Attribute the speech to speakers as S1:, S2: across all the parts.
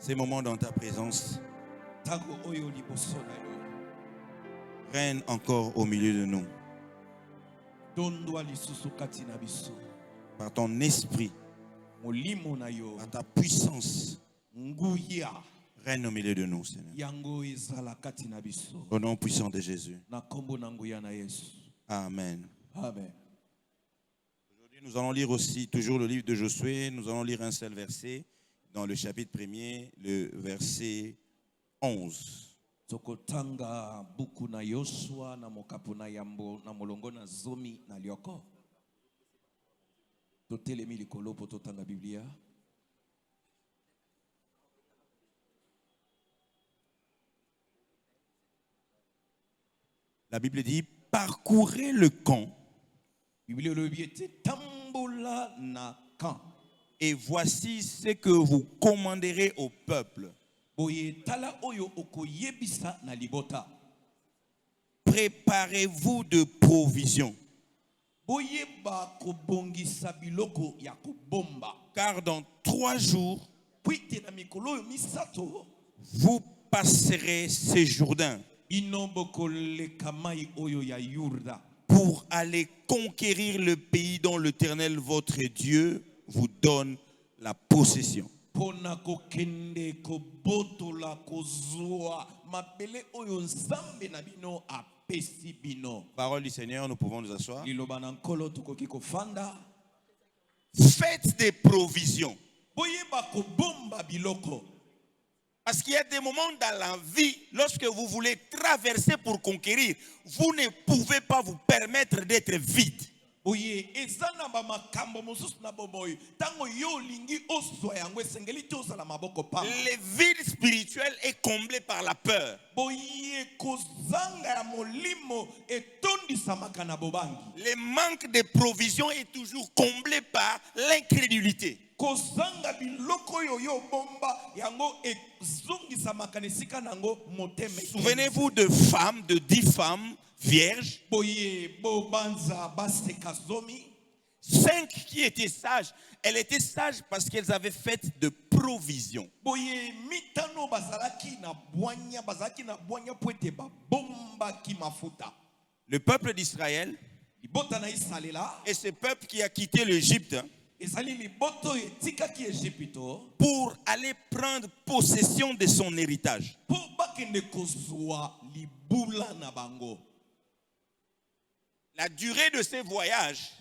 S1: Ces moments dans ta présence, règne encore au milieu de nous. Par ton esprit, par ta puissance, règne au milieu de nous, Seigneur. Au nom puissant de Jésus. Amen.
S2: Amen.
S1: Aujourd'hui, nous allons lire aussi toujours le livre de Josué. Nous allons lire un seul verset dans le chapitre 1er, le verset 11.
S2: Tokotanga buku na Yoshua na mokapu na yambo na molongo na zomi na lioko. Totelemi likolo po totanga Biblia.
S1: La Bible dit, parcourez le camp. Et voici ce que vous commanderez au peuple. Préparez-vous de provisions. Car dans 3 jours, vous passerez ce Jourdain pour aller conquérir le pays dont l'Éternel votre Dieu vous donne la possession. Parole du Seigneur, nous pouvons nous asseoir. Faites des provisions. Parce qu'il y a des moments dans la vie, lorsque vous voulez traverser pour conquérir, vous ne pouvez pas vous permettre d'être vide. Les vides spirituels est comblé par la peur. Le manque de provisions est toujours comblé par l'incrédulité. Souvenez-vous de femmes, de 10 femmes vierges. 5 qui étaient sages. Elles étaient sages parce qu'elles avaient fait de provisions. Le peuple d'Israël est ce peuple qui a quitté l'Égypte pour aller prendre possession de son héritage. La durée de ces voyages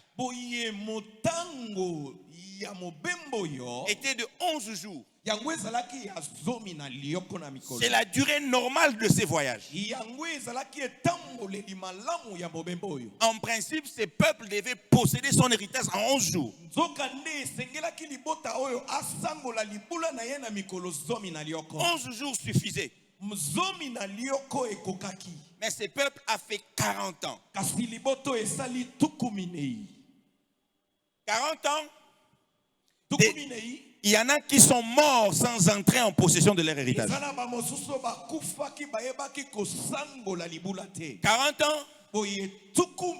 S1: était de 11 jours. C'est la durée normale de ces voyages. En principe, ce peuple devait posséder son héritage en 11 jours. 11 jours suffisaient. Mais ce peuple a fait 40 ans. 40 ans. Il y en a qui sont morts sans entrer en possession de leur héritage. 40 ans. Il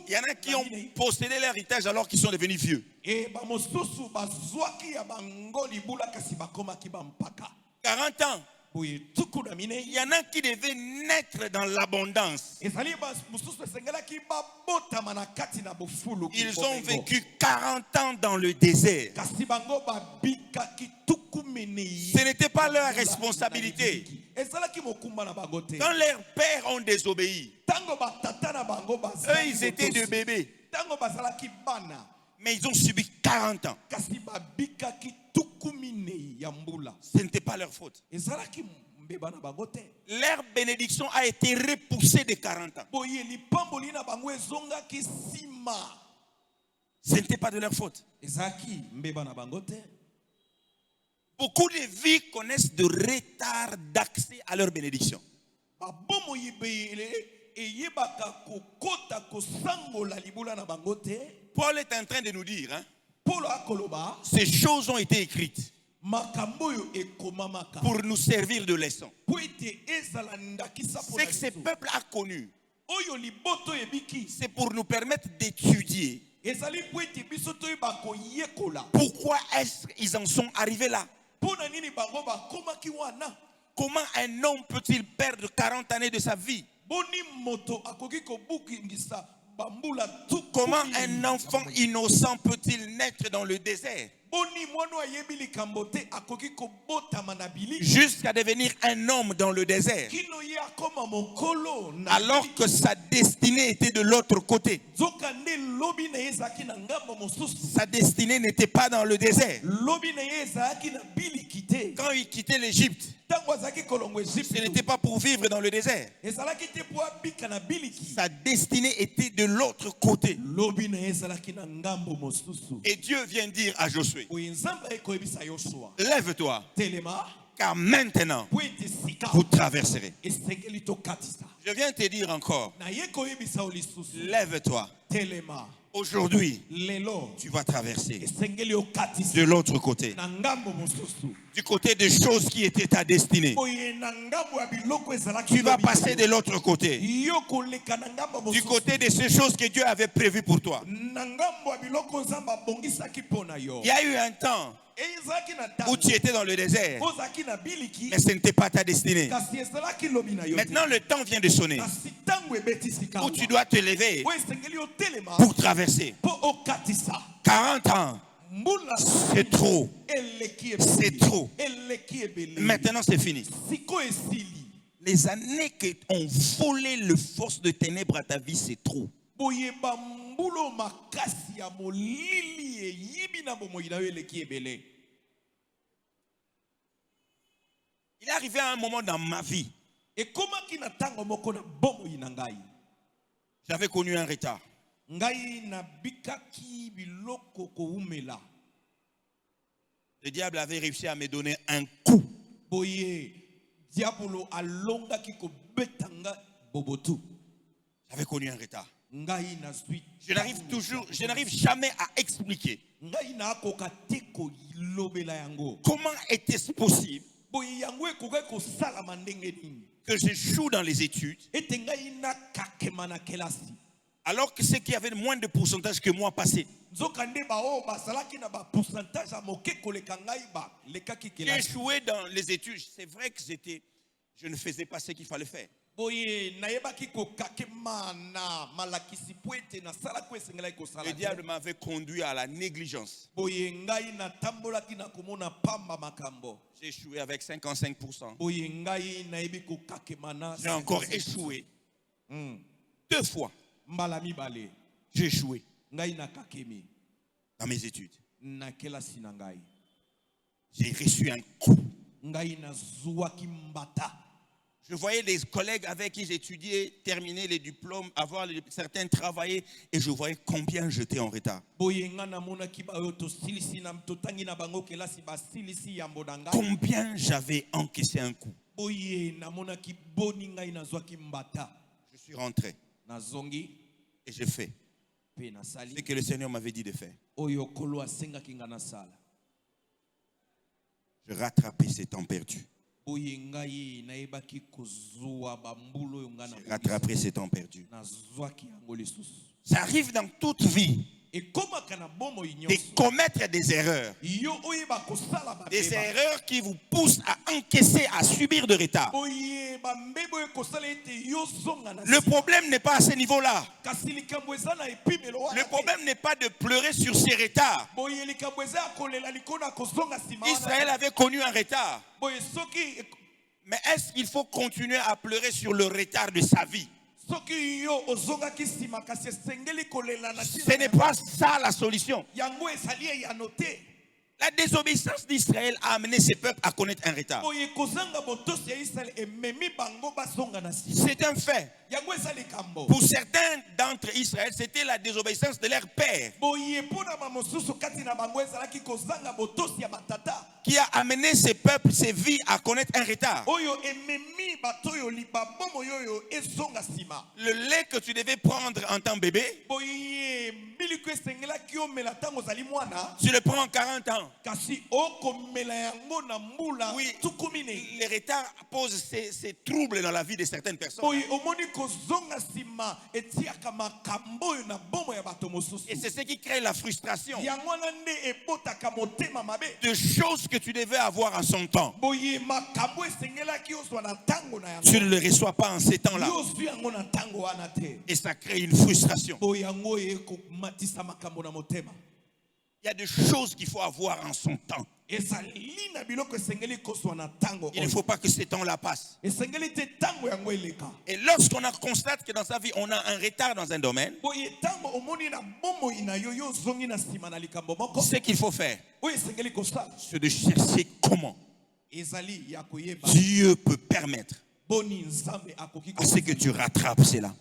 S1: y en a qui ont possédé leur héritage alors qu'ils sont devenus vieux. 40 ans. Il y en a qui devaient naître dans l'abondance. Ils ont vécu 40 ans dans le désert. Ce n'était pas leur responsabilité. Quand leurs pères ont désobéi, eux ils étaient des bébés. Mais ils ont subi 40 ans. Ce n'était pas leur faute. Leur bénédiction a été repoussée de 40 ans. Ce n'était pas de leur faute. Beaucoup de vies connaissent de retard d'accès à leur bénédiction. Paul est en train de nous dire, ces choses ont été écrites pour nous servir de leçon. Ce que ce peuple a connu, c'est pour nous permettre d'étudier pourquoi est-ce qu'ils en sont arrivés là. Comment un homme peut-il perdre 40 années de sa vie? Comment un enfant innocent peut-il naître dans le désert jusqu'à devenir un homme dans le désert, alors que sa destinée était de l'autre côté? Sa destinée n'était pas dans le désert. Quand il quittait l'Égypte, ce n'était pas pour vivre dans le désert. Sa destinée était de l'autre côté. Et Dieu vient dire à Josué, lève-toi, car maintenant vous traverserez. Je viens te dire encore, lève-toi. Aujourd'hui, tu vas traverser de l'autre côté, du côté des choses qui étaient ta destinée. Tu vas passer de l'autre côté, du côté de ces choses que Dieu avait prévues pour toi. Il y a eu un temps où tu étais dans le désert, mais ce n'était pas ta destinée. Maintenant, le temps vient de sonner où tu dois te lever pour traverser. 40 ans, c'est trop. C'est trop. Maintenant, c'est fini. Les années qui ont volé le force de ténèbres à ta vie, c'est trop. Il est arrivé à un moment dans ma vie, j'avais connu un retard. Le diable avait réussi à me donner un coup. J'avais connu un retard. Je n'arrive jamais à expliquer comment était-ce possible que j'échoue dans les études alors que ceux qui avaient moins de pourcentage que moi passaient. J'ai échoué dans les études. C'est vrai que je ne faisais pas ce qu'il fallait faire. Le diable m'avait conduit à la négligence. J'ai échoué avec 55%. J'ai encore échoué 2 fois. J'ai échoué dans mes études. J'ai reçu un coup. Je voyais des collègues avec qui j'étudiais terminer les diplômes, avoir certains travailler, et je voyais combien j'étais en retard. Combien j'avais encaissé un coup. Je suis rentré et j'ai fait ce que le Seigneur m'avait dit de faire. Je rattrapais ces temps perdus. J'ai rattrapé ces temps perdus. Ça arrive dans toute vie de commettre des erreurs. Des erreurs qui vous poussent à encaisser, à subir de retard. Le problème n'est pas à ce niveau-là. Le problème n'est pas de pleurer sur ces retards. Israël avait connu un retard. Mais est-ce qu'il faut continuer à pleurer sur le retard de sa vie? Ce n'est pas ça la solution. La désobéissance d'Israël a amené ses peuples à connaître un retard. C'est un fait. Pour certains d'entre Israël, c'était la désobéissance de leur père qui a amené ses peuples, ses vies à connaître un retard. Le lait que tu devais prendre en tant que bébé, tu le prends en 40 ans. Oui, le retard retard pose ces troubles dans la vie de certaines personnes. Et c'est ce qui crée la frustration. De choses que tu devais avoir en son temps. Tu ne le reçois pas en ces temps-là. Et ça crée une frustration. Il y a des choses qu'il faut avoir en son temps. Il ne faut pas que ces temps-là passent. Et lorsqu'on constate que dans sa vie, on a un retard dans un domaine, ce qu'il faut faire, c'est de chercher comment Dieu peut permettre à ce que tu rattrapes cela.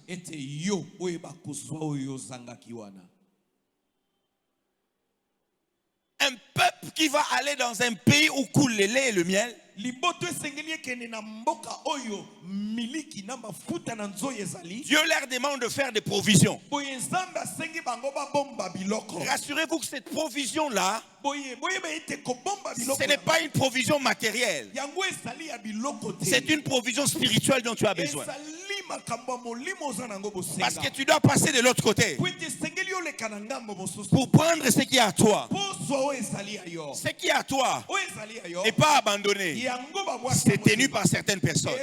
S1: Un peuple qui va aller dans un pays où coule le lait et le miel, Dieu leur demande de faire des provisions. Rassurez-vous que cette provision-là, ce n'est pas une provision matérielle. C'est une provision spirituelle dont tu as besoin. Parce que tu dois passer de l'autre côté pour prendre ce qui est à toi. Ce qui est à toi n'est pas abandonné. C'est tenu par certaines personnes.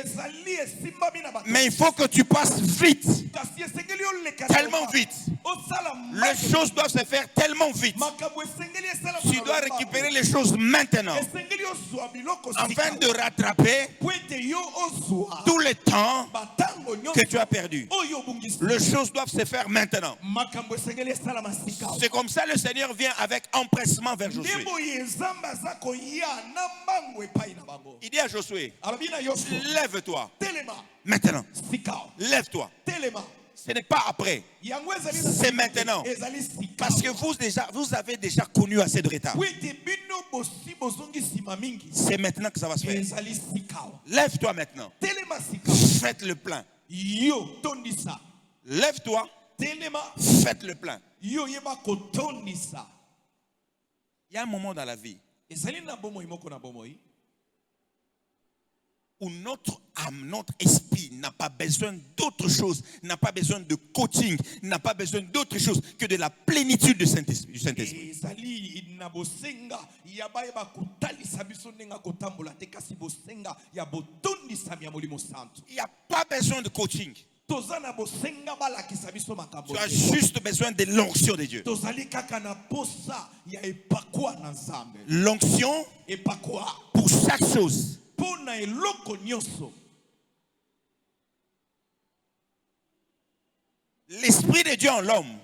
S1: Mais il faut que tu passes vite. Tellement vite. Les choses doivent se faire tellement vite. Tu dois récupérer les choses maintenant. Afin de rattraper tout le temps que tu as perdu. Les choses doivent se faire maintenant. C'est comme ça le Seigneur vient avec empressement vers Josué. Il dit à Josué, lève-toi maintenant. Lève-toi. Ce n'est pas après. C'est maintenant. Parce que vous avez déjà connu assez de retard. C'est maintenant que ça va se faire. Lève-toi maintenant. Faites le plein. Lève-toi. Faites le plein. Il y a un moment dans la vie où notre âme, notre esprit n'a pas besoin d'autre chose, n'a pas besoin de coaching, n'a pas besoin d'autre chose que de la plénitude du Saint-Esprit. Il n'y a pas besoin de coaching. Tu as juste besoin de l'onction de Dieu. L'onction pour chaque chose. L'Esprit de Dieu en l'homme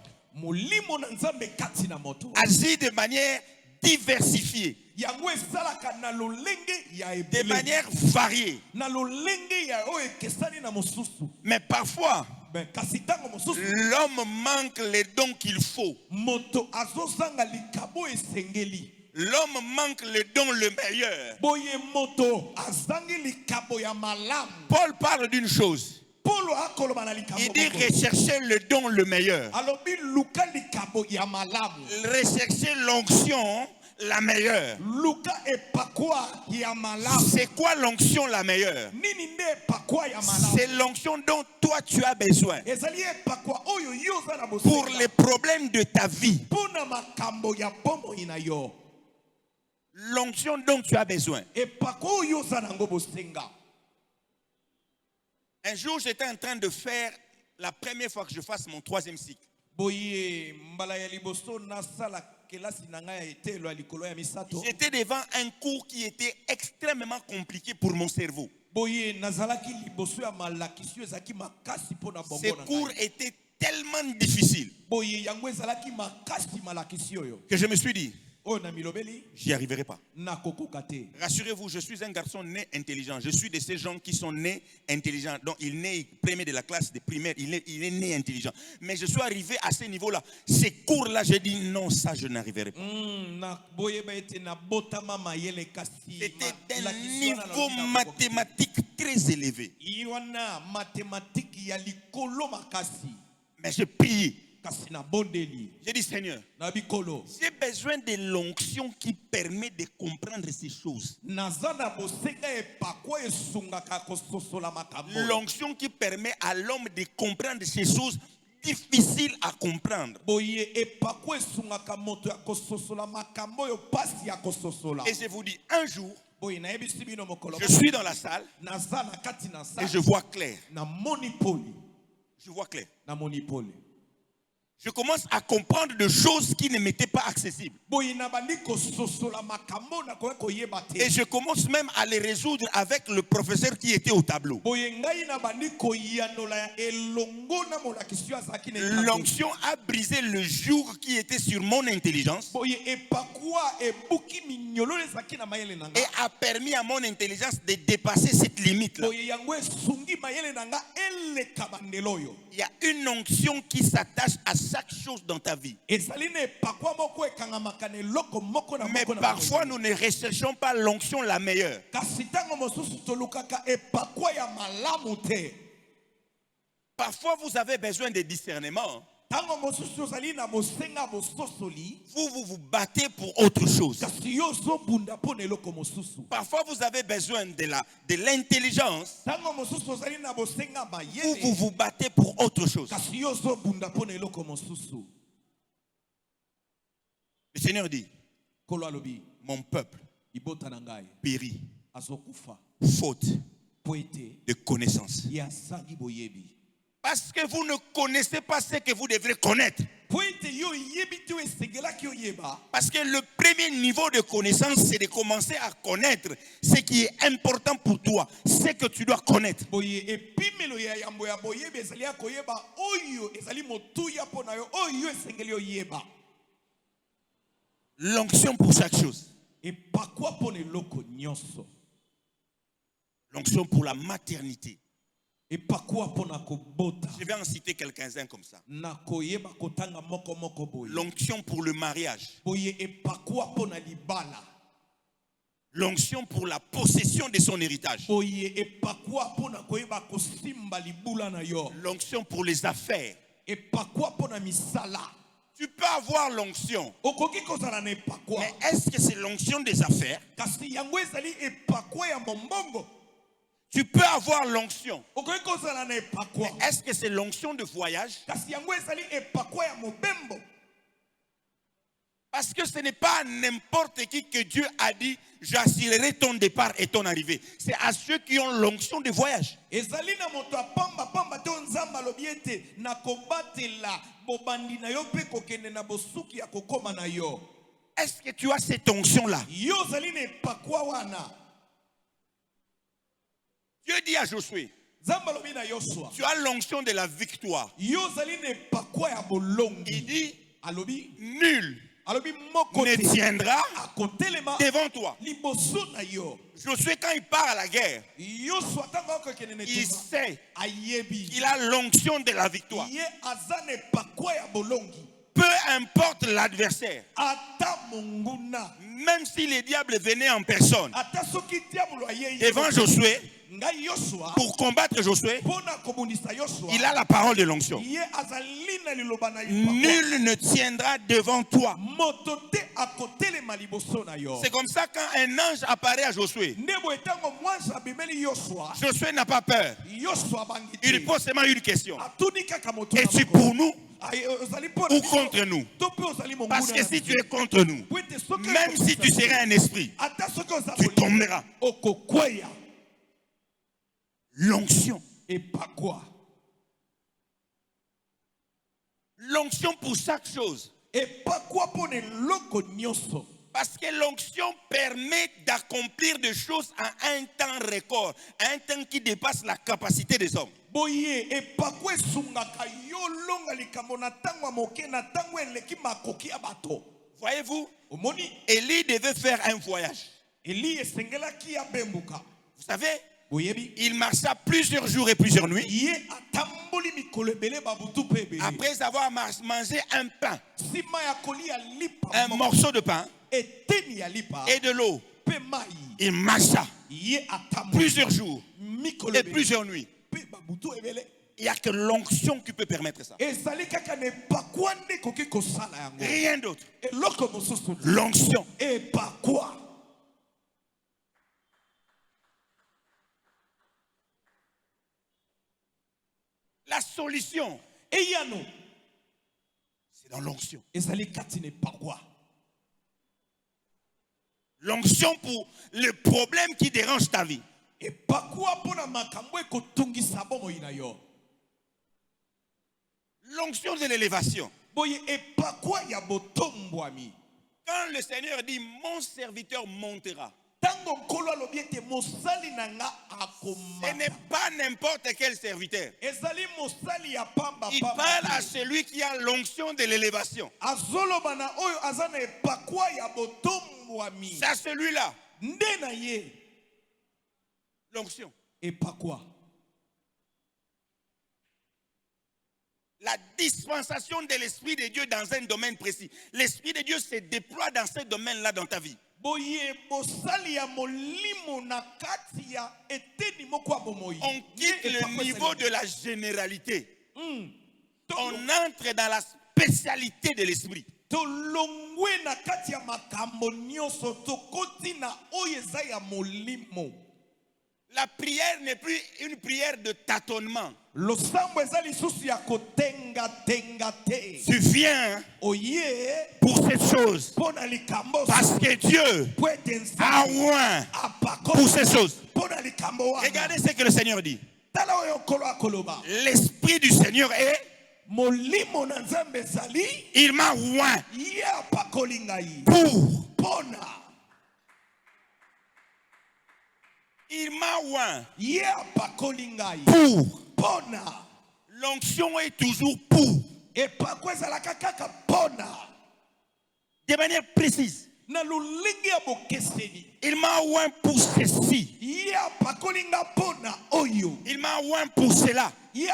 S1: agit de manière diversifiée, de manière variée. Mais parfois, l'homme manque les dons qu'il faut. L'homme manque le don le meilleur. Paul parle d'une chose. Il dit rechercher le don le meilleur. Rechercher l'onction la meilleure. C'est quoi l'onction la meilleure? C'est l'onction dont toi tu as besoin pour les problèmes de ta vie. L'onction dont tu as besoin. Un jour, j'étais en train de faire la première fois que je fasse mon 3e cycle. J'étais devant un cours qui était extrêmement compliqué pour mon cerveau. Ce cours était tellement difficile que je me suis dit, j'y arriverai pas. Rassurez-vous, je suis un garçon né intelligent. Je suis de ces gens qui sont nés intelligents. Donc il est né premier de la classe de primaire. Il est né intelligent. Mais je suis arrivé à ce niveau-là. Ces cours-là, j'ai dit non, ça je n'arriverai pas. C'était un niveau mathématique très élevé. Mais j'ai prié. J'ai dit, Seigneur, j'ai besoin de l'onction qui permet de comprendre ces choses. L'onction qui permet à l'homme de comprendre ces choses difficiles à comprendre. Et je vous dis, un jour, je suis dans la salle et je vois clair. Je vois clair. Je commence à comprendre des choses qui ne m'étaient pas accessibles. Et je commence même à les résoudre avec le professeur qui était au tableau. L'onction a brisé le joug qui était sur mon intelligence et a permis à mon intelligence de dépasser cette limite-là. Il y a une onction qui s'attache à chaque chose dans ta vie. Mais parfois, nous ne recherchons pas l'onction la meilleure. Parfois, vous avez besoin de discernement. Vous vous battez pour autre chose. Parfois, vous avez besoin de l'intelligence. Vous vous battez pour autre chose. Le Seigneur dit, mon peuple périt faute de connaissance. Parce que vous ne connaissez pas ce que vous devrez connaître. Parce que le premier niveau de connaissance, c'est de commencer à connaître ce qui est important pour toi, ce que tu dois connaître. L'onction pour chaque chose. L'onction pour la maternité. Je vais en citer quelques-uns comme ça. L'onction pour le mariage. L'onction pour la possession de son héritage. L'onction pour les affaires. Tu peux avoir l'onction. Mais est-ce que c'est l'onction des affaires? Tu peux avoir l'onction. Mais est-ce que c'est l'onction de voyage? Parce que ce n'est pas n'importe qui que Dieu a dit, j'assurerai ton départ et ton arrivée. C'est à ceux qui ont l'onction de voyage. Est-ce que tu as cette onction-là? Dieu dit à Josué, tu as l'onction de la victoire. Il dit, nul ne tiendra devant toi. Josué, quand il part à la guerre, il sait qu'il a l'onction de la victoire. Peu importe l'adversaire, même si les diables venaient en personne devant Josué, pour combattre Josué, il a la parole de l'onction. Nul ne tiendra devant toi. C'est comme ça quand un ange apparaît à Josué, Josué n'a pas peur. Il pose seulement une question. Es-tu pour nous ou contre nous? Parce que si tu es contre nous, même si tu serais un esprit, tu tomberas. L'onction. Et pas quoi? L'onction pour chaque chose. Et pas quoi pour les locaux. Parce que l'onction permet d'accomplir des choses en un temps record, un temps qui dépasse la capacité des hommes. Voyez-vous, Élie devait faire un voyage. Vous savez, il marcha plusieurs jours et plusieurs nuits. Après avoir mangé un pain, un morceau de pain et de l'eau, il marcha plusieurs jours et plusieurs nuits. Il n'y a que l'onction qui peut permettre ça. Rien d'autre. L'onction. La solution, c'est dans l'onction. L'onction pour le problème qui dérange ta vie. L'onction de l'élévation. Quand le Seigneur dit mon serviteur montera, ce n'est pas n'importe quel serviteur. Il parle à celui qui a l'onction de l'élévation. C'est à celui-là. L'onction. La dispensation de l'Esprit de Dieu dans un domaine précis. L'Esprit de Dieu se déploie dans ce domaine-là dans ta vie. On quitte le niveau de la généralité. On entre dans la spécialité de l'Esprit. La prière n'est plus une prière de tâtonnement. Tu viens pour cette chose parce que Dieu a oint pour ces choses. Regardez ce que le Seigneur dit. L'Esprit du Seigneur est, il m'a oint pour. Il m'a oint pour. L'onction est toujours pour. De manière précise. Il m'a oint pour ceci. Il m'a oint pour cela. Et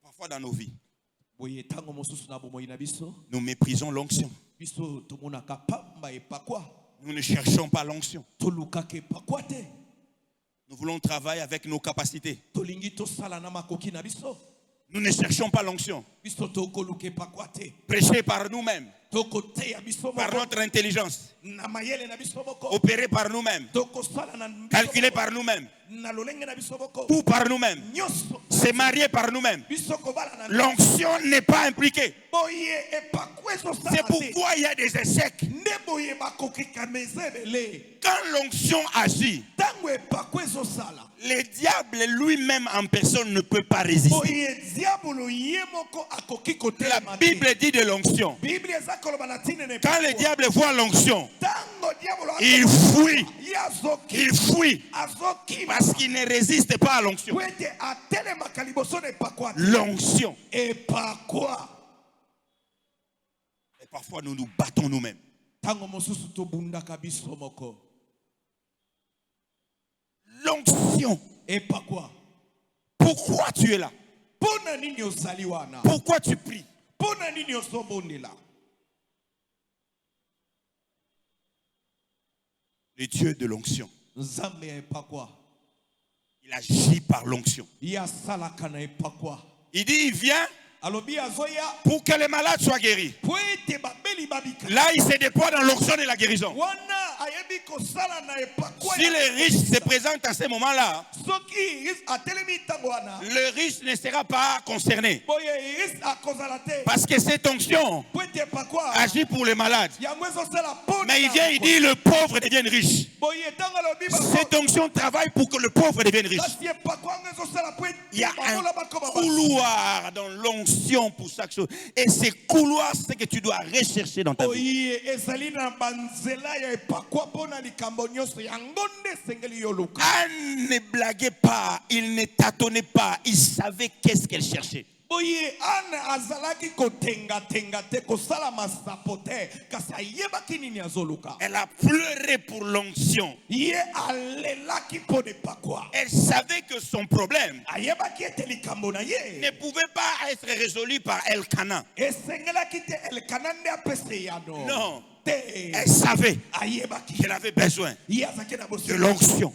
S1: parfois dans nos vies, nous méprisons l'onction. Nous ne cherchons pas l'onction. Nous voulons travailler avec nos capacités. Nous ne cherchons pas l'onction. Prêcher par nous-mêmes. Par notre intelligence. Opérer par nous-mêmes. Calculer par nous-mêmes. Ou par nous-mêmes. Se marier par nous-mêmes. L'onction n'est pas impliquée. C'est pourquoi il y a des échecs. Quand l'onction agit, le diable lui-même en personne ne peut pas résister. La Bible dit de l'onction. Quand le diable voit l'onction, il fuit. Il fuit. Parce qu'il ne résiste pas à l'onction. L'onction. Et parfois nous nous battons nous-mêmes. L'onction. Et pourquoi tu es là? Pourquoi tu pries? Le Dieu de l'onction. Il agit par l'onction. Il dit, il vient pour que les malades soient guéris. Là, il se déploie dans l'onction de la guérison. Si le riche se présente à ce moment-là, le riche ne sera pas concerné. Parce que cette onction agit pour les malades. Mais il vient, il dit, le pauvre devienne riche. Cette onction travaille pour que le pauvre devienne riche. Il y a un couloir dans l'onction pour chaque chose. Et ces couloirs, c'est ce que tu dois rechercher dans ta vie. Anne ne blaguait pas, il ne tâtonnait pas, il savait qu'est-ce qu'elle cherchait. Elle a pleuré pour l'onction. Elle savait que son problème ne pouvait pas être résolu par Elkana. Non. Elle savait qu'elle avait besoin de l'onction.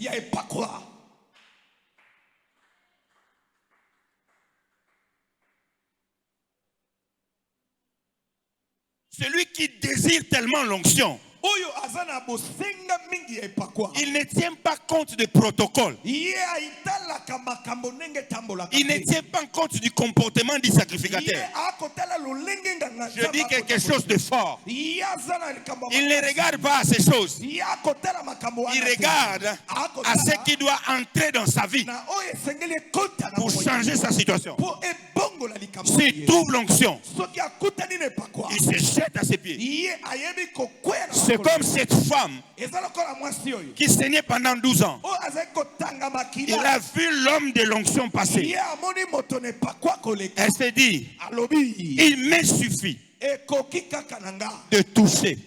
S1: Celui qui désire tellement l'onction, il ne tient pas compte des protocoles. Il ne tient pas compte du comportement du sacrificateur. Je dis quelque chose de fort. Il ne regarde pas à ces choses. Il regarde à ce qui doit entrer dans sa vie pour changer sa situation. S'il trouve l'onction, il se jette à ses pieds. C'est comme cette femme qui saignait pendant 12 ans. Il a vu l'homme de l'onction passer. Elle s'est dit, il me suffit de toucher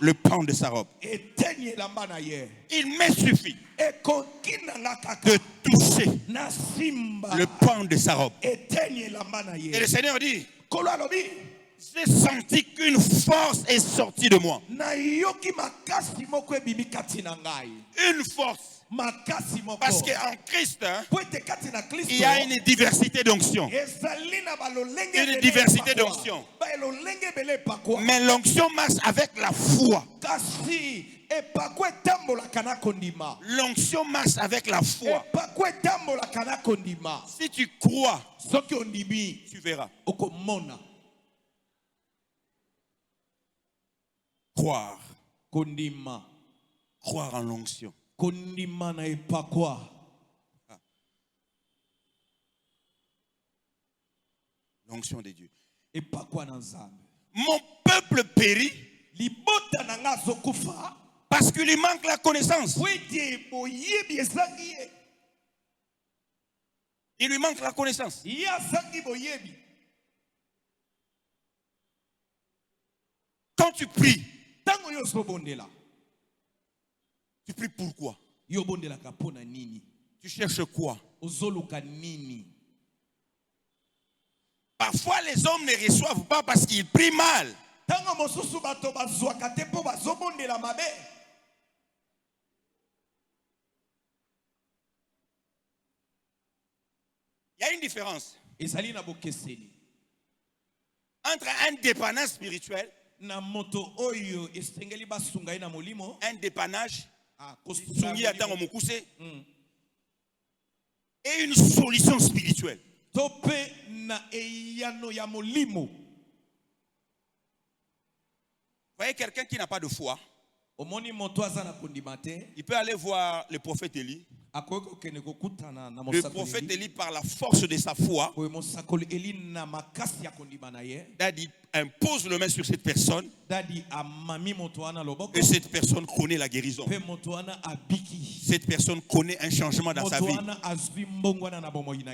S1: le pan de sa robe. Il me suffit de toucher le pan de sa robe. Et le Seigneur dit, j'ai senti qu'une force est sortie de moi. Une force. Parce qu'en Christ, il y a une diversité d'onction. Une diversité d'onction. Mais l'onction marche avec la foi. L'onction marche avec la foi. Si tu crois, tu verras. Croire. Croire en l'onction. L'onction de Dieu. Mon peuple périt parce qu'il lui manque la connaissance. Il lui manque la connaissance. Quand tu pries, tu pries pourquoi? Tu cherches quoi? Parfois les hommes ne reçoivent pas parce qu'ils prient mal. Il y a une différence entre un dépannage spirituel, un dépannage et une solution spirituelle. Vous voyez quelqu'un qui n'a pas de foi, il peut aller voir le prophète Élie. Le prophète Élie, par la force de sa foi, Daddy impose le main sur cette personne et cette personne connaît la guérison. Cette personne connaît un changement dans sa vie.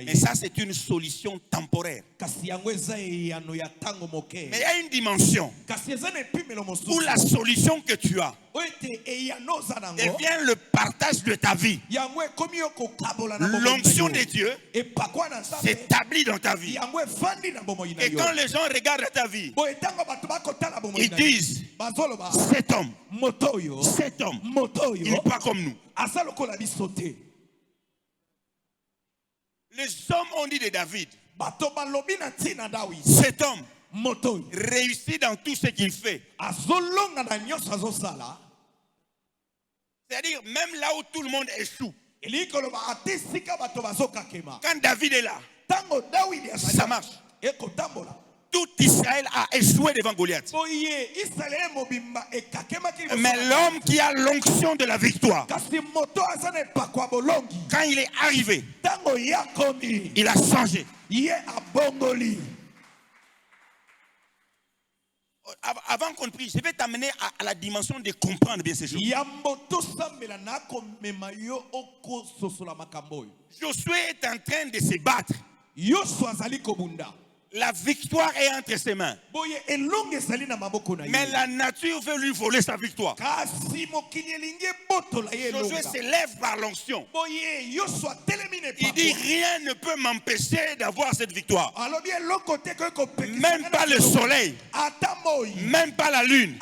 S1: Mais ça, c'est une solution temporaire. Mais il y a une dimension où la solution que tu as devient le partage de ta vie. L'onction de Dieu s'établit dans ta vie. Et quand les gens regardent ta vie, ils disent, cet homme, il n'est pas comme nous. Les hommes ont dit de David, cet homme réussit dans tout ce qu'il fait. C'est-à-dire, même là où tout le monde échoue, quand David est là, ça marche. Tout Israël a échoué devant Goliath. Mais l'homme qui a l'onction de la victoire, quand il est arrivé, il a changé. Avant qu'on prie, je vais t'amener à la dimension de comprendre bien ces choses. Josué est en train de se battre. La victoire est entre ses mains. Mais la nature veut lui voler sa victoire. Josué se lève par l'onction. Il dit, rien ne peut m'empêcher d'avoir cette victoire. Même pas le soleil, même pas la lune.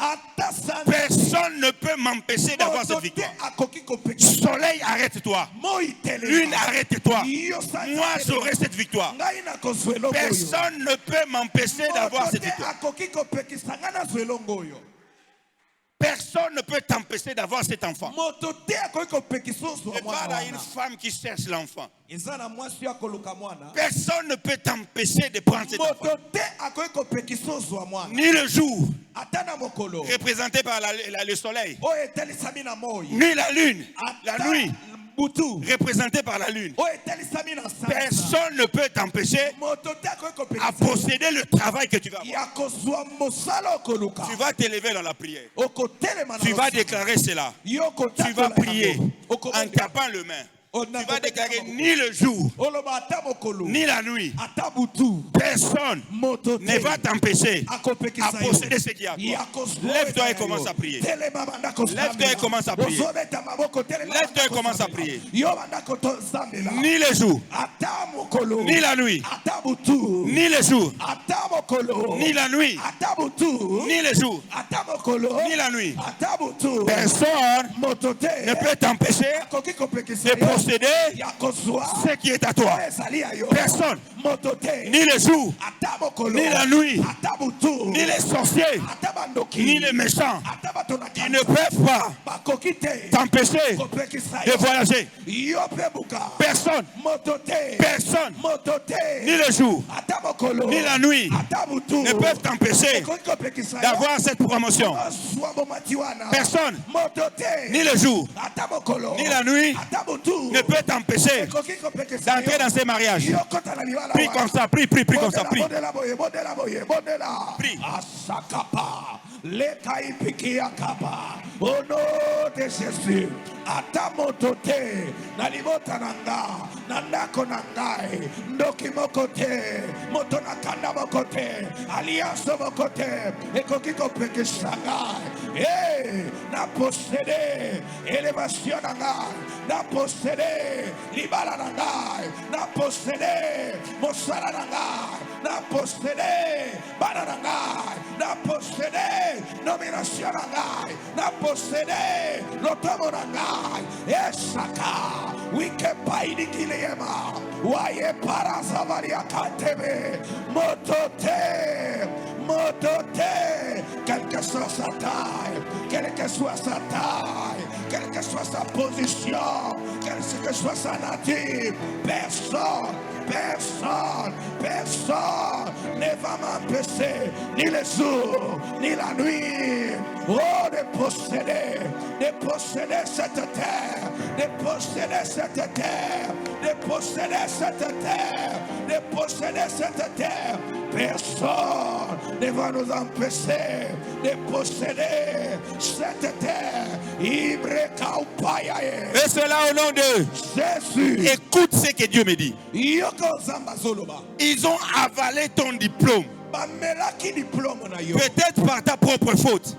S1: Personne ne peut m'empêcher d'avoir cette victoire. Soleil, arrête-toi. Lune, arrête-toi. Moi, j'aurai cette victoire. Personne ne peut m'empêcher d'avoir cette étoile. Personne ne peut t'empêcher d'avoir cet enfant. Et parle à une femme qui cherche l'enfant. Personne ne peut t'empêcher de prendre cet enfant. Ni le jour, représenté par le soleil, ni la lune, la nuit, représenté par la lune. Personne ne peut t'empêcher à posséder le travail que tu vas avoir. Tu vas t'élever dans la prière. Tu vas déclarer cela. Tu vas prier en tapant le main. Tu vas déclarer ni le jour, ni la nuit. Personne ne va t'empêcher à posséder ce qu'il y a. Lève-toi et commence à prier. Lève-toi et commence à prier. Lève-toi et commence à prier. Ni le jour, ni la nuit, ni le jour, ni la nuit, ni le jour, ni la nuit. Personne ne peut t'empêcher de posséder ce qui est à toi. Personne, ni le jour, ni la nuit, ni les sorciers, ni les méchants, ils ne peuvent pas t'empêcher de voyager. Personne, personne, ni le jour, ni la nuit, ne peuvent t'empêcher d'avoir cette promotion. Personne, ni le jour, ni la nuit, ne peut t'empêcher d'entrer dans ces mariages. Prie comme ça, prie comme ça, prie. Prie.
S3: Au nom de Jésus, atamotote, nalimota nanga, nandako nangai, ndoki mokote, motonakanda mokote, alliance mokote, ekokiko pekisanga, na posséder, élévation nangai, na posséder, libala nangai, na posséder, mosala nangai, na posséder, bana nangai, na posséder, nomination nangai, na posséder, l'automo nangai, esaka, wike paidi kilema, waye parasa varia katebe, motote, motote, quelle que soit sa taille, quelle que soit sa taille, quelle que soit sa position, quelle que soit sa nature, personne, personne, personne ne va m'empêcher, ni le jour, ni la nuit, de posséder cette terre, de posséder cette terre, de posséder cette terre, de posséder cette terre. Personne ne va nous empêcher de posséder cette terre.
S1: Et cela au nom de Jésus. Écoute ce que Dieu me dit. Ils ont avalé ton diplôme. Peut-être par ta propre faute.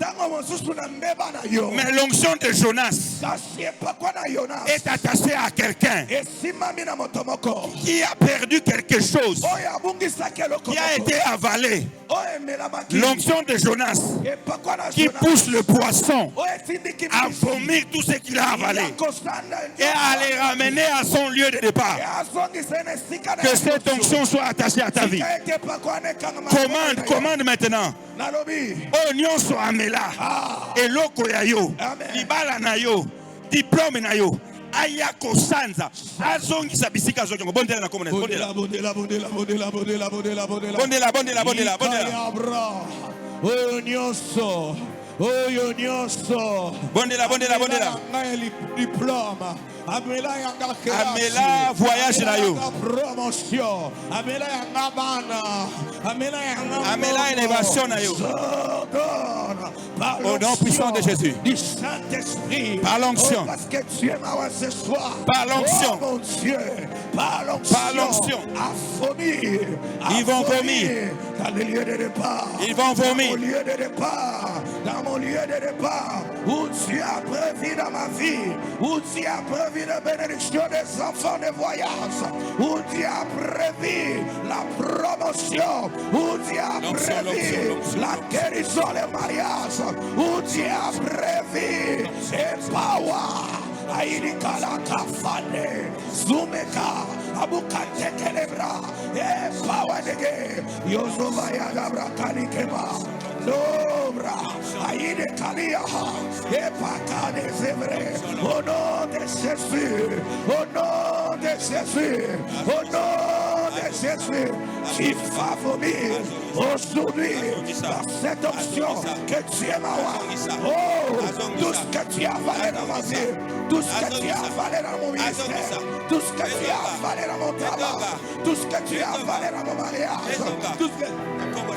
S1: Mais l'onction de Jonas est attachée à quelqu'un qui a perdu quelque chose, qui a été avalé. L'onction de Jonas qui pousse le poisson à vomir tout ce qu'il a avalé et à les ramener à son lieu de départ. Que cette onction soit attachée à ta vie. Commande maintenant. Oh nyonso amela. Eloko ya yo. Libala na yo. Diplôme na yo. Aya kosanza. Azongisa bisika zongo. Bondela na komona. Bondela.
S3: Oh nyonso. Oh nyonso.
S1: Bondela.
S3: Diplôme.
S1: Amela voyage na yo.
S3: Promotion.
S1: Amela élévation na yo. Au nom puissant de Jésus. Par l'onction. Par l'onction. Par l'onction. Ils vont vomir. Ils vont vomir.
S3: Dans mon lieu de départ, où tu as prévu dans ma vie, où tu as prévu la bénédiction des enfants de voyage, où tu as prévu la promotion, où tu as prévu la guérison, le mariage, où tu as prévu le power. Aïni kalaka fane. Zumeka. Abukante kelebra. Pawadege. Yozovaya gabra kalikeba. Dobra. Aïni kaliaha. Pakade zevre. Au nom de Jésus. Au nom de Jésus. Au nom de Jésus. Qui favorise aujourd'hui par cette option que tu es ma. Oh, tout ce que tu as avalé dans ma vie, tout ce que tu as avalé dans mon ministère, tout ce que tu as avalé dans mon travail, tout ce que tu as avalé dans mon mariage, tout ce que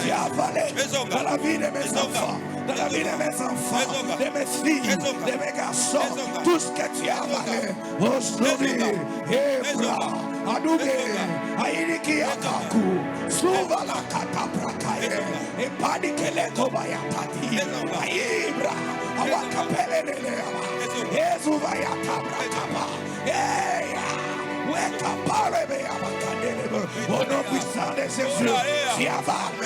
S3: tu as avalé dans la vie de mes enfants, dans la vie de mes enfants, de mes filles, de mes garçons, tout ce que tu as avalé aujourd'hui, Adoube, Aïniki Akaku, Souva la Katabrakaye, et Padikele Kobayatati, Aïbra, Awakapele, Ezuvayata Brakaba, au nom puissant de Jésus, tu avales,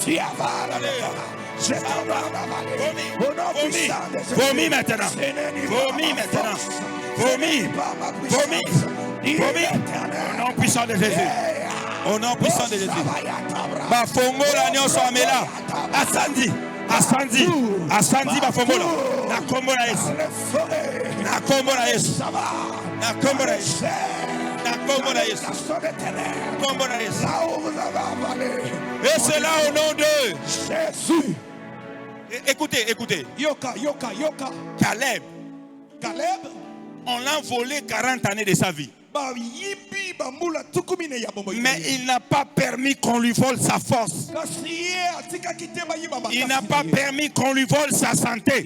S3: tu avales, je t'ordonne d'avaler. Au nom puissant de Jésus,
S1: vomis maintenant, vomis maintenant, vomis, vomis. Au nom puissant de Jésus. Au nom puissant de Jésus. Bafongola nyonso amela. Asandi bafongola. Na kombo na Yesu. Na kombo na Yesu. Na kombo na Yesu. Na kombo na Yesu. Kombo na Yesu. Et c'est là au nom de
S3: Jésus.
S1: Écoutez.
S3: Yoka.
S1: Caleb.
S3: Caleb.
S1: On l'a volé 40 années de sa vie. Mais il n'a pas permis qu'on lui vole sa force. Il n'a pas permis qu'on lui vole sa santé.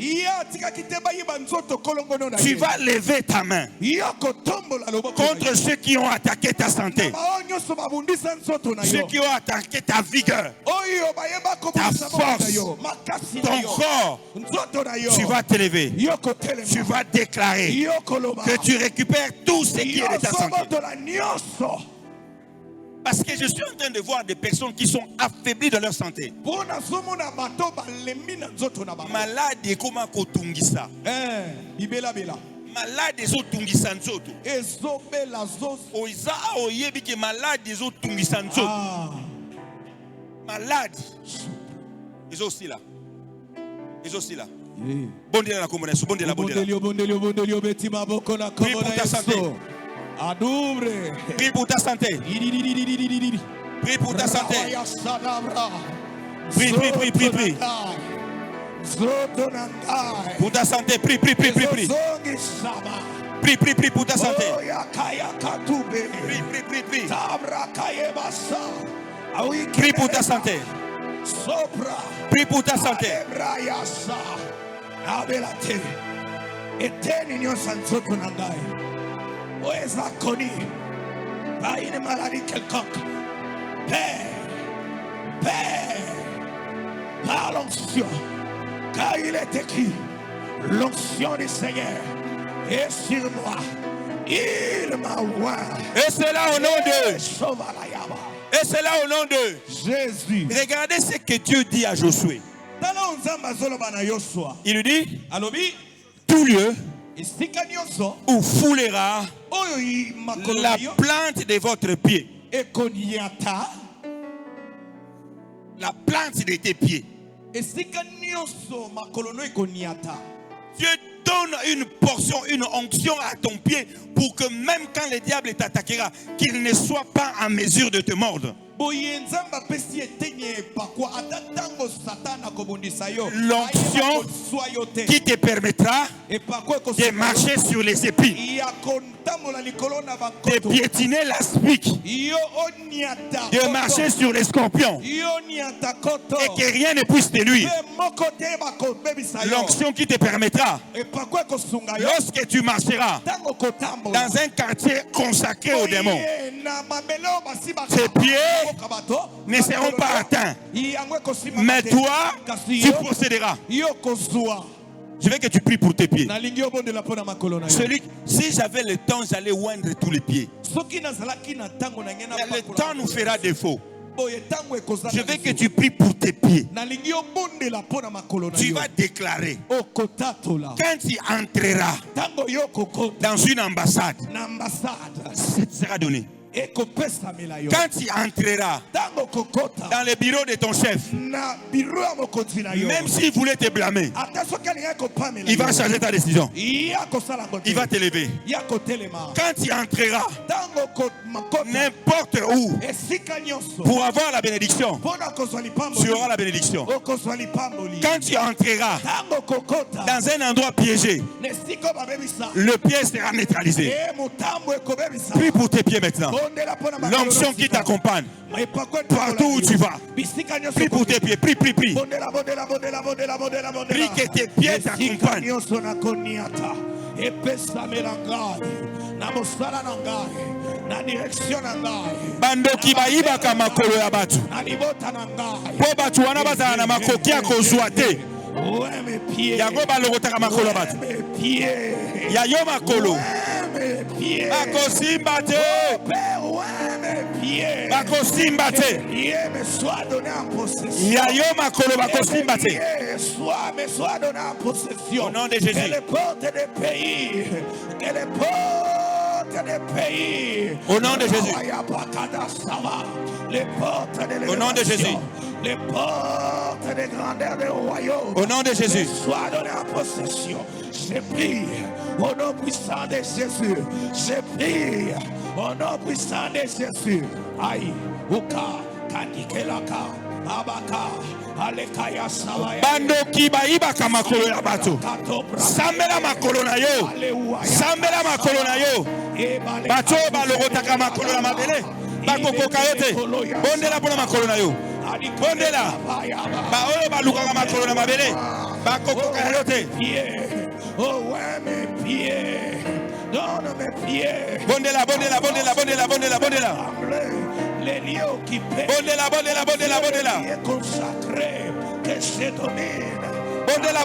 S1: Tu vas lever ta main contre ceux qui ont attaqué ta santé, ceux qui ont attaqué ta vigueur, ta force, ton corps. Tu vas te lever. Tu vas déclarer que tu récupères tout ce qui est de ta santé. Parce que je suis en train de voir des personnes qui sont affaiblies de leur santé. Malade et comment kotungisa. Malade et otungisa nzoto. Oiza oyebi ke malade et otungisa nzoto. Malade. Ils sont aussi là. Bondela la commune, bondela. Prie pour ta santé. Prie pour ta santé. Prie pour ta santé. Prie. Pour ta santé, prie. Prie pour ta santé. Prie. Prie pour ta santé. Prie pour ta santé.
S3: Oeza connu par une maladie quelconque. Père, par l'onction, car il est écrit, l'onction du Seigneur est sur moi. Il m'a oint.
S1: Et c'est là au nom de
S3: Jésus.
S1: Regardez ce que Dieu dit à Josué. Il lui dit, tout lieu où foulera la plante de votre pied. La plante de tes pieds. Dieu donne une portion, une onction à ton pied pour que même quand le diable t'attaquera, qu'il ne soit pas en mesure de te mordre. L'onction qui te permettra de marcher sur les épines, de piétiner l'aspic, de marcher sur les scorpions et que rien ne puisse te nuire. L'onction qui te permettra, lorsque tu marcheras dans un quartier consacré aux démons, tes pieds ne seront pas atteints. Mais toi, tu procéderas. Je veux que tu pries pour tes pieds. Si j'avais le temps, j'allais oindre tous les pieds. Le temps nous fera défaut. Je veux que tu pries pour tes pieds. Tu vas déclarer, quand tu entreras dans une ambassade, ça te sera donné. Quand tu entreras dans le bureau de ton chef, même s'il voulait te blâmer, il va changer ta décision. Il va te lever. Quand tu entreras n'importe où pour avoir la bénédiction, tu auras la bénédiction. Quand tu entreras dans un endroit piégé, le piège sera neutralisé. Prie pour tes pieds maintenant. L'onction qui t'accompagne partout où tu vas. Prie pour tes pieds, prie. Prie que tes pieds t'accompagnent. Bandoki bayibaka makolo ya batu. Po batu wana bazala na makoki ya kozwa te. Yango balokotaka makolo ya batu. Ya yo makolo. Bakosimba te. Bakosimba te. Ya yo makolo bakosimba te. Au nom de Jésus. Au nom de Jésus. Au nom de Jésus.
S3: Les portes des grandeurs du royaume.
S1: Au nom de Jésus.
S3: Sois donné en possession. Je prie au nom puissant de Jésus. Je prie au nom puissant de Jésus. Aïe, Uka, Kandikelaka, Abaka.
S1: Bando ki baibaka makolo ya bato. Sambela makolo na yo. Sambela makolo na yo. Bato balogotaka makolo na mabele. Bakokoka yote. Bondela pona makolo na yo. Bondela. Baoyo balukaka makolo na mabele. Bakokoka yote.
S3: Oh ouais mes pieds. Donne mes pieds.
S1: Bondela.
S3: Les lieux occupés.
S1: Bondela.
S3: Les lieux consacrés que je domine.
S1: Bondela.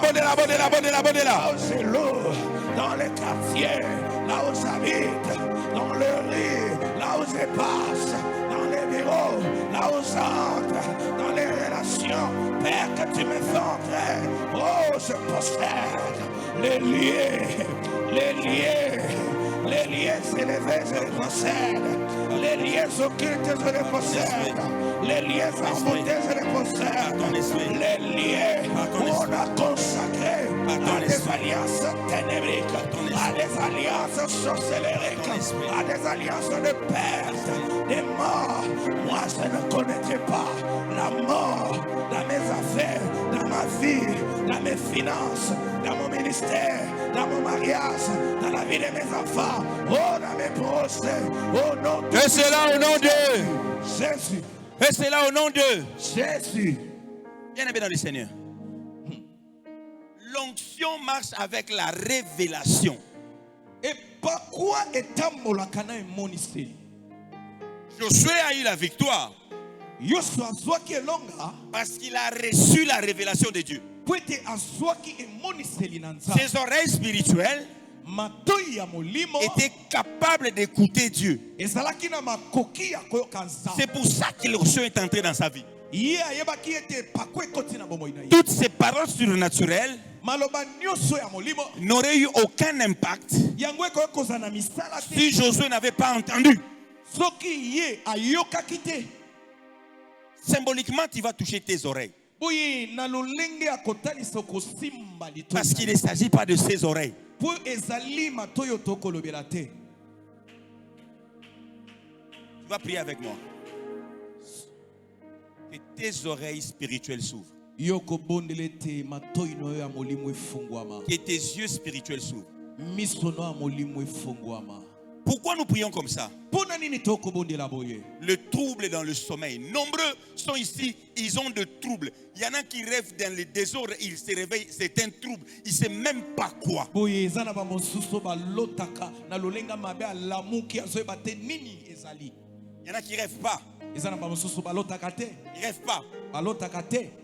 S3: Là où c'est lourd, dans les quartiers, là où j'habite, dans le lit, là où je passe, dans les bureaux, là où j'entre, dans les relations. Père, que tu me fais entrer. Oh, je possède les lieux, élevés, je les possède. Les liens occultes, je les possède. Les liens emboîtés, je les possède. Les liens où on a consacré à des alliances ténébriques, à des alliances sorcellériques, à des alliances de perte, des morts. Moi, je ne connaîtrai pas la mort dans mes affaires, dans ma vie, dans mes finances, dans mon ministère, dans mon mariage, dans la vie de mes enfants, oh, dans mes procès, au nom de
S1: Et c'est là au nom de
S3: Jésus.
S1: Et c'est là au nom de
S3: Jésus.
S1: Bien-aimé dans le Seigneur. L'onction marche avec la révélation.
S3: Et pourquoi est-ce
S1: Josué a eu la victoire parce qu'il a reçu la révélation de Dieu. Ses oreilles spirituelles étaient capables d'écouter Dieu. C'est pour ça que l'onction est entrée dans sa vie. Toutes ces paroles surnaturelles n'auraient eu aucun impact si Josué n'avait pas entendu. Symboliquement, tu vas toucher tes oreilles. Parce qu'il ne s'agit pas de ses oreilles. Tu vas prier avec moi. Que tes oreilles spirituelles s'ouvrent. Que tes yeux spirituels s'ouvrent. Pourquoi nous prions comme ça? Le trouble dans le sommeil. Nombreux sont ici, ils ont de troubles. Il y en a qui rêvent dans le désordre, ils se réveillent, c'est un trouble. Ils ne savent même pas quoi. Il y en a qui ne rêvent pas. Ils ne rêvent pas. Il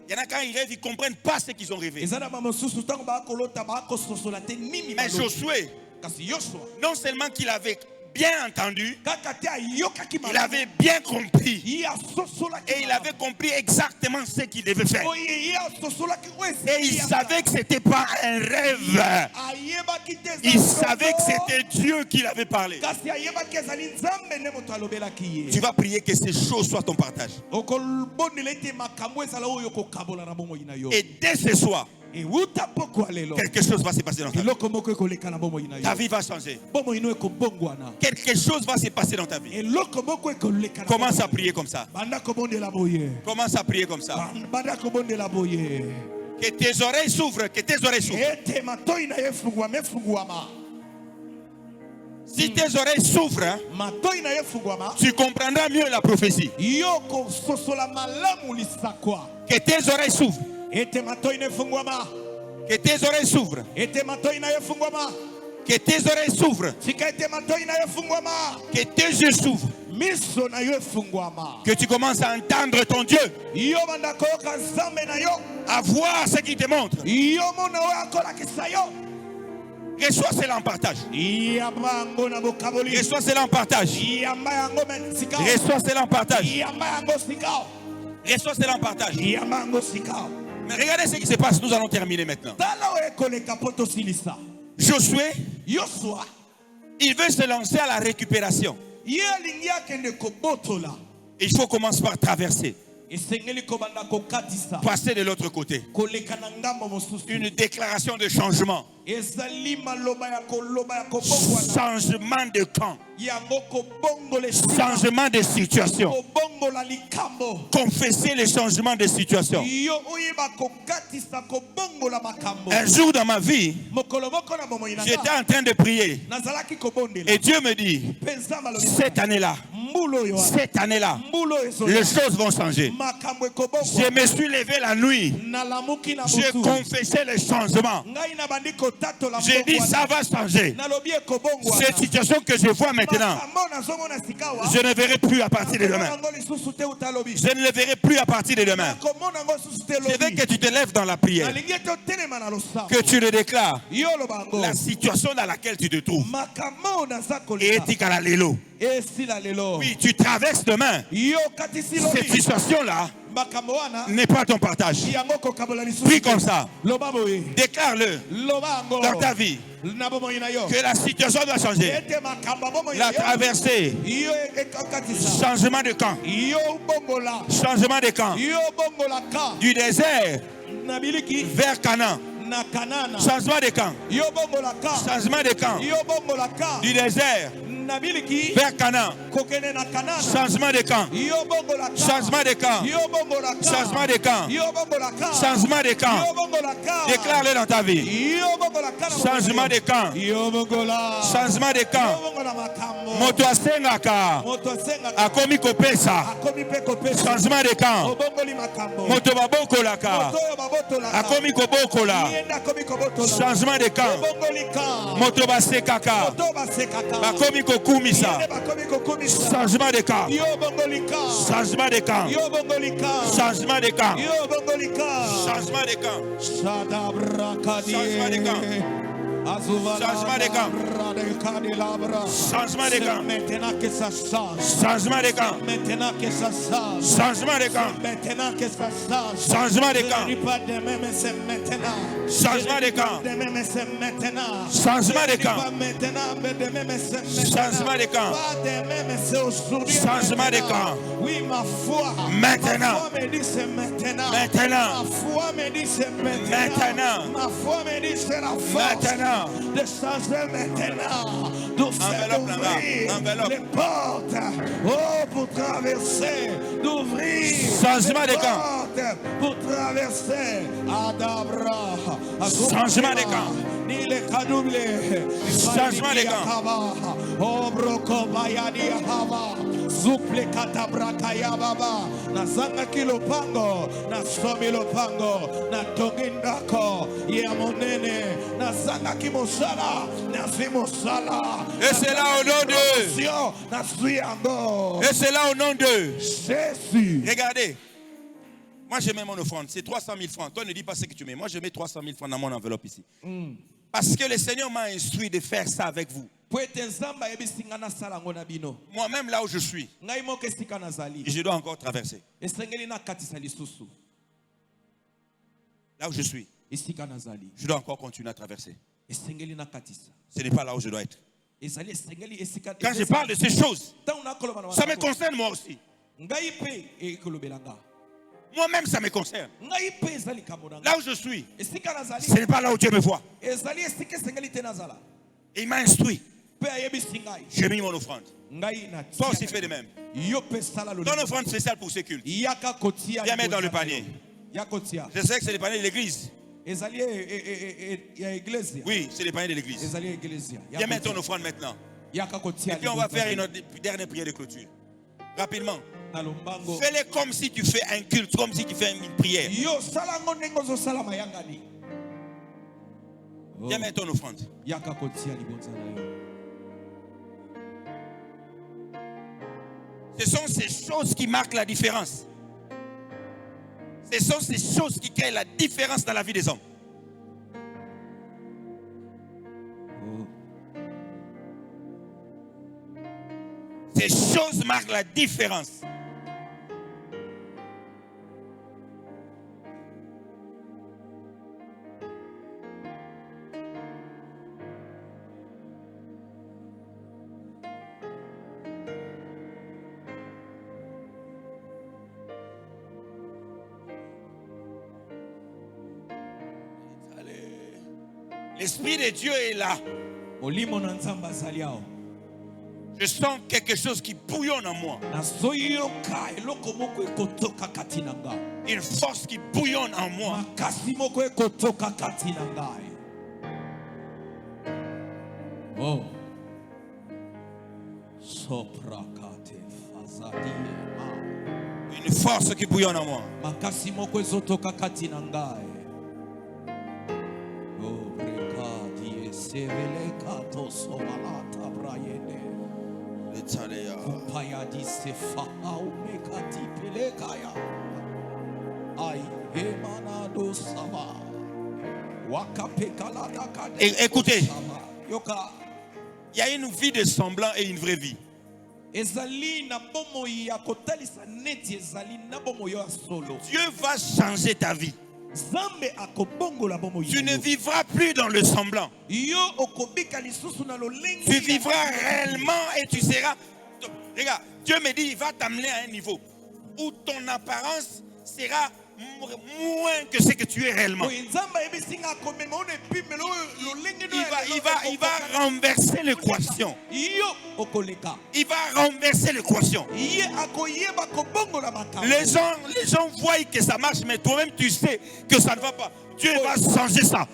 S1: y en a quand ils rêvent, ils ne comprennent pas ce qu'ils ont rêvé. Mais Josué, non seulement qu'il avait bien entendu, il avait bien compris. Et il avait compris exactement ce qu'il devait faire. Et il savait que ce n'était pas un rêve. Il savait que c'était Dieu qui l'avait parlé. Tu vas prier que ces choses soient ton partage. Et dès ce soir, quelque chose va se passer dans ta vie. Ta vie va changer. Quelque chose va se passer dans ta vie. Commence à prier comme ça. Commence à prier comme ça. Que tes oreilles s'ouvrent. Que tes oreilles s'ouvrent. Si tes oreilles s'ouvrent, tu comprendras mieux la prophétie. Que tes oreilles s'ouvrent. Que tes oreilles s'ouvrent. Que tes oreilles s'ouvrent. Que tes yeux s'ouvrent. Que tu commences à entendre ton Dieu. À voir ce qu'il te montre. Reçois cela en partage. Reçois cela en partage. Reçois cela en partage. Reçois cela en partage. Mais regardez ce qui se passe. Nous allons terminer maintenant. Josué, il veut se lancer à la récupération. Il faut commencer par traverser. Passer de l'autre côté. Une déclaration de changement. Changement de camp. Changement de situation. Confesser les changements de situation. Un jour dans ma vie, j'étais en train de prier. Et Dieu me dit, cette année-là, les choses vont changer. Je me suis levé la nuit. J'ai confessé les changements. J'ai dit, ça va changer. Cette situation que je vois maintenant, je ne verrai plus à partir de demain. Je ne le verrai plus à partir de demain. Je veux que tu te lèves dans la prière. Que tu le déclares. La situation dans laquelle tu te trouves. Et oui, tu traverses demain. Cette situation-là n'est pas ton partage. Prie comme ça. Déclare-le dans ta vie que la situation doit changer. La traversée. Changement de camp. Changement de camp. Du désert vers Canaan. Changement de camp. Changement de camp. Du désert vers Canaan. Changement de camp. Changement de camp. Changement de camp. Changement de camp. Déclare-le dans ta vie. Changement de camp. Changement de camp. Moto asengaka. Akomi kopesa. Changement de camp. Moto babokolaka. Akomi kobokola. Changement de camp. Moto basekaka. Bakomi kokumisa. Changement de camp. Changement de camp. Changement de camp. Changement de camp. Changement de camp. Changement de camp. Changement de camp. Changement de camp. Changement de camp. Changement de camp. Changement de camp. Changement de camp. Changement de camp. Changement de camp.
S3: Oui, ma foi.
S1: Maintenant.
S3: Maintenant.
S1: Maintenant.
S3: Ma foi me dit c'est la force.
S1: Maintenant.
S3: De changer maintenant. De faire ouvrir les portes. Oh, pour traverser. D'ouvrir
S1: changement
S3: les
S1: de camp.
S3: portes pour traverser. Adabra.
S1: Changement de camp.
S3: Ni les kadoublés.
S1: Changement de camp.
S3: Oh, broko bayadi hava. Zuple katabraka ya baba. Nazanga kilopango. Na somi lopango. Na togindako. Ya monene. Nazanga kimosala. Nazimosala.
S1: Et c'est là au nom de. Et c'est là au nom de
S3: Jésus.
S1: Regardez. Moi, je mets mon offrande. C'est 300 000 francs. Toi, ne dis pas ce que tu mets. Moi, je mets 300 000 francs dans mon enveloppe ici. Parce que le Seigneur m'a instruit de faire ça avec vous. Moi-même, là où je suis, je dois encore traverser. Là où je suis, je dois encore continuer à traverser. Ce n'est pas là où je dois être. Quand je parle de ces choses, ça me concerne moi aussi. Moi-même, ça me concerne. Là où je suis, ce n'est pas là où Dieu me voit. Et il m'a instruit. J'ai mis mon offrande. Toi aussi fais de même. Ton offrande spéciale pour ce culte. Viens mettre dans le panier. Je sais que c'est le panier de l'église. Oui, c'est le panier de l'église. Viens mettre ton offrande maintenant. Et puis on va faire une dernière prière de clôture. Rapidement. Fais-le comme si tu fais un culte, comme si tu fais une prière. Viens mettre ton offrande. Ce sont ces choses qui marquent la différence. Ce sont ces choses qui créent la différence dans la vie des hommes. Ces choses marquent la différence. L'Esprit de Dieu est là. Je sens quelque chose qui bouillonne en moi. Une force qui bouillonne en moi.
S2: Oh.
S1: Une force qui bouillonne en moi. Et écoutez, il y a une vie de semblant et une vraie vie. Dieu va changer ta vie. Tu ne vivras plus dans le semblant. Tu vivras réellement et tu seras... Regarde, Dieu me dit, il va t'amener à un niveau où ton apparence sera moins que ce que tu es réellement. Il va renverser l'équation. Il va renverser l'équation. Les gens voient que ça marche, mais toi-même tu sais que ça ne va pas. Dieu va changer ça.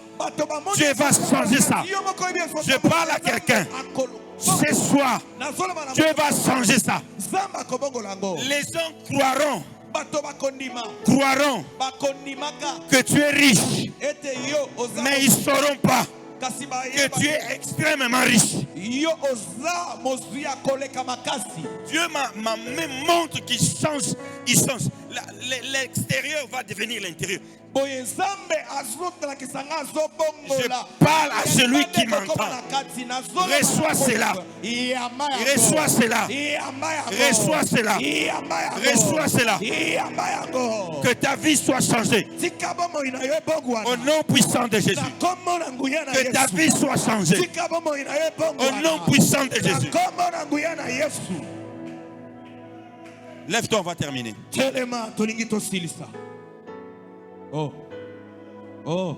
S1: Dieu va changer ça. Je parle à quelqu'un. Ce soir, Dieu va changer ça. Les gens croiront que tu es riche, mais ils ne sauront pas que tu es extrêmement riche. Dieu me montre qu'il change. Il change. L'extérieur va devenir l'intérieur. Je parle à celui qui m'entend. Reçois cela. Reçois cela. Reçois cela. Reçois cela. Que ta vie soit changée. Au nom puissant de Jésus. Que ta vie soit changée. Au nom puissant de Jésus. Lève-toi, on va terminer.
S2: Oh. Oh.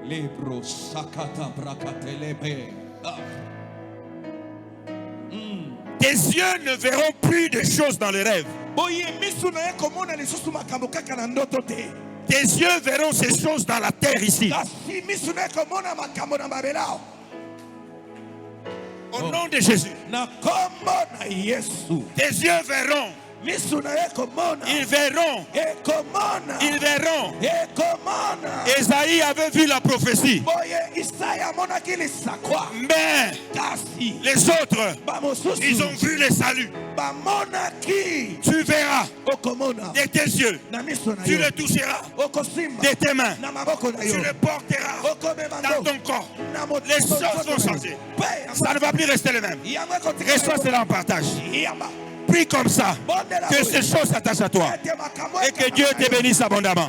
S2: Libro sakata brakatelebe.
S1: Tes yeux ne verront plus de choses dans le rêve. Tes yeux verront ces choses dans la terre ici. Au nom de Jésus. Tes yeux verront Ils verront. Ils verront. Esaïe avait vu la prophétie. Mais les autres, ils ont vu le salut. Tu verras de tes yeux. Tu le toucheras de tes mains. Tu le porteras dans ton corps. Les choses vont changer. Ça ne va plus rester le même. Reçois cela en partage. Prie comme ça. Que ces choses s'attachent à toi. Et que Dieu te bénisse abondamment.